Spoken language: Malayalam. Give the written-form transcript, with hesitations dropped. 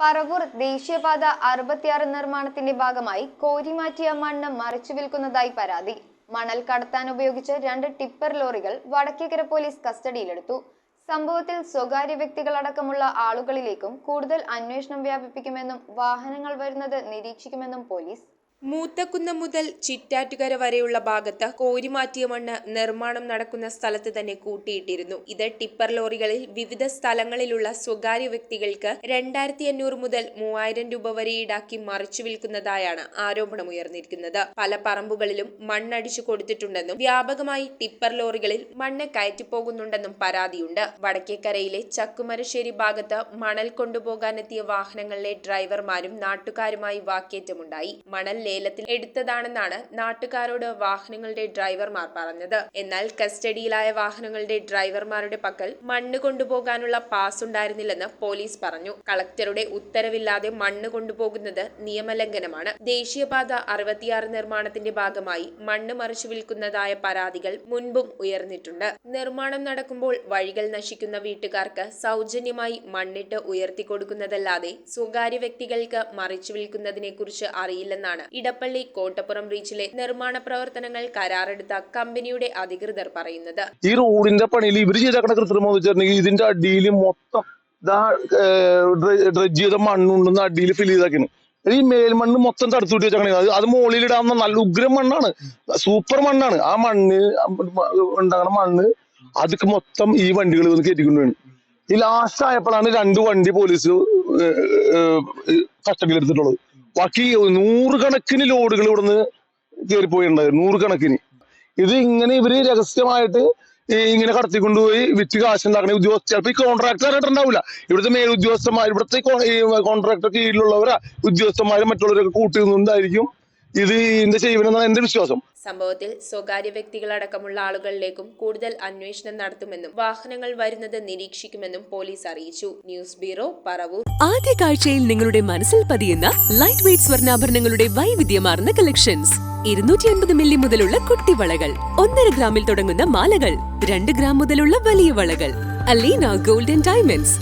പറവൂർ ദേശീയപാത 66 നിർമ്മാണത്തിന്റെ ഭാഗമായി കോരിമാറ്റിയ മണ്ണ് മറിച്ചു വിൽക്കുന്നതായി പരാതി. മണൽ കടത്താൻ ഉപയോഗിച്ച 2 ടിപ്പർ ലോറികൾ വടക്കേക്കര പോലീസ് കസ്റ്റഡിയിലെടുത്തു. സംഭവത്തിൽ സ്വകാര്യ വ്യക്തികളടക്കമുള്ള ആളുകളിലേക്കും കൂടുതൽ അന്വേഷണം വ്യാപിപ്പിക്കുമെന്നും വാഹനങ്ങൾ വരുന്നത് നിരീക്ഷിക്കുമെന്നും പോലീസ്. മൂത്തക്കുന്നം മുതൽ ചിറ്റാറ്റുകര വരെയുള്ള ഭാഗത്ത് കോരിമാറ്റിയ മണ്ണ് നിർമ്മാണം നടക്കുന്ന സ്ഥലത്ത് തന്നെ കൂട്ടിയിട്ടിരുന്നു. ഇത് ടിപ്പർ ലോറികളിൽ വിവിധ സ്ഥലങ്ങളിലുള്ള സ്വകാര്യ വ്യക്തികൾക്ക് 2500 മുതൽ 3000 രൂപ വരെ ഈടാക്കി മറിച്ചു വിൽക്കുന്നതായാണ് ആരോപണമുയർന്നിരിക്കുന്നത്. പല പറമ്പുകളിലും മണ്ണടിച്ചു കൊടുത്തിട്ടുണ്ടെന്നും വ്യാപകമായി ടിപ്പർ ലോറികളിൽ മണ്ണ് കയറ്റിപ്പോകുന്നുണ്ടെന്നും പരാതിയുണ്ട്. വടക്കേക്കരയിലെ ചക്കുമരശ്ശേരി ഭാഗത്ത് മണൽ കൊണ്ടുപോകാനെത്തിയ വാഹനങ്ങളിലെ ഡ്രൈവർമാരും നാട്ടുകാരുമായി വാക്കേറ്റമുണ്ടായി. മണൽ ലേലത്തിൽ എടുത്തതാണെന്നാണ് നാട്ടുകാരോട് വാഹനങ്ങളുടെ ഡ്രൈവർമാർ പറഞ്ഞത്. എന്നാൽ കസ്റ്റഡിയിലായ വാഹനങ്ങളുടെ ഡ്രൈവർമാരുടെ പക്കൽ മണ്ണ് കൊണ്ടുപോകാനുള്ള പാസ് ഉണ്ടായിരുന്നില്ലെന്ന് പോലീസ് പറഞ്ഞു. കളക്ടറുടെ ഉത്തരവില്ലാതെ മണ്ണ് കൊണ്ടുപോകുന്നത് നിയമലംഘനമാണ്. ദേശീയപാത 66 നിർമ്മാണത്തിന്റെ ഭാഗമായി മണ്ണ് മറിച്ചു വിൽക്കുന്നതായ പരാതികൾ മുൻപും ഉയർന്നിട്ടുണ്ട്. നിർമ്മാണം നടക്കുമ്പോൾ വഴികൾ നശിക്കുന്ന വീട്ടുകാർക്ക് സൗജന്യമായി മണ്ണിട്ട് ഉയർത്തി കൊടുക്കുന്നതല്ലാതെ സ്വകാര്യ വ്യക്തികൾക്ക് മറിച്ചു വിൽക്കുന്നതിനെ കുറിച്ച് അറിയില്ലെന്നാണ് ഇടപ്പള്ളി കോട്ടപ്പുറം റീച്ചിലെ നിർമ്മാണ പ്രവർത്തനങ്ങൾ കരാറെടുത്ത കമ്പനിയുടെ അധികൃതർ പറയുന്നത്. ഈ റോഡിന്റെ പണിയിൽ ഇവർ ചെയ്തേക്കണ കൃത്രിമം വെച്ചിട്ടുണ്ടെങ്കിൽ ഇതിന്റെ അടിയിൽ മൊത്തം ഡ്രഡ്ജ് ചെയ്ത മണ്ണുണ്ടെന്ന് അടിയിൽ ഫിൽ ചെയ്താക്കിന്. ഈ മേൽമണ്ണ് മൊത്തം തടുത്തു വിട്ട് വെച്ചേക്കണേ. അത് മുകളിലിടാവുന്ന നല്ല ഉഗ്രം മണ്ണാണ്, സൂപ്പർ മണ്ണാണ്. ആ മണ്ണ് ഉണ്ടാകുന്ന മണ്ണ് അതൊക്കെ മൊത്തം ഈ വണ്ടികൾ വന്ന് കയറ്റിക്കൊണ്ടുപോയി. ഈ ലാസ്റ്റ് ആയപ്പോഴാണ് 2 വണ്ടി പോലീസ് കസ്റ്റഡിയിലെടുത്തിട്ടുള്ളത്. ബാക്കി 100 കണക്കിന് ലോഡുകൾ ഇവിടുന്ന് കയറിപ്പോയിട്ടുണ്ടായിരുന്നു, 100 കണക്കിന്. ഇത് ഇങ്ങനെ ഇവര് രഹസ്യമായിട്ട് ഇങ്ങനെ കടത്തിക്കൊണ്ടുപോയി വിറ്റ് കാശുണ്ടാക്കണ ഉദ്യോഗസ്ഥ. ചിലപ്പോ ഈ കോൺട്രാക്ടറായിട്ടുണ്ടാവില്ല, ഇവിടുത്തെ മേലുദ്യോഗസ്ഥന്മാർ, ഇവിടുത്തെ കോൺട്രാക്ടർ കീഴിലുള്ളവരാ ഉദ്യോഗസ്ഥന്മാരും മറ്റുള്ളവരൊക്കെ കൂട്ടുന്നുണ്ടായിരിക്കും ഇതിന്റെ ചെയ്യുമെന്നാണ് എന്റെ വിശ്വാസം. സംഭവത്തിൽ സ്വകാര്യ വ്യക്തികളടക്കമുള്ള ആളുകളിലേക്കും കൂടുതൽ അന്വേഷണം നടത്തുമെന്നും വാഹനങ്ങൾ വരുന്നത് നിരീക്ഷിക്കുമെന്നും പോലീസ് അറിയിച്ചു. News bureau, Paravur. ആദ്യ കാഴ്ചയിൽ നിങ്ങളുടെ മനസ്സിൽ പതിയുന്ന ലൈറ്റ് വെയ്റ്റ് സ്വർണ്ണാഭരണങ്ങളുടെ വൈവിധ്യമാർന്ന കളക്ഷൻസ്. 250 മില്ലി മുതലുള്ള കുട്ടിവളകൾ, 1.5 ഗ്രാമിൽ തുടങ്ങുന്ന മാലകൾ, 2 ഗ്രാം മുതലുള്ള വലിയ വളകൾ. Aleena golden diamonds.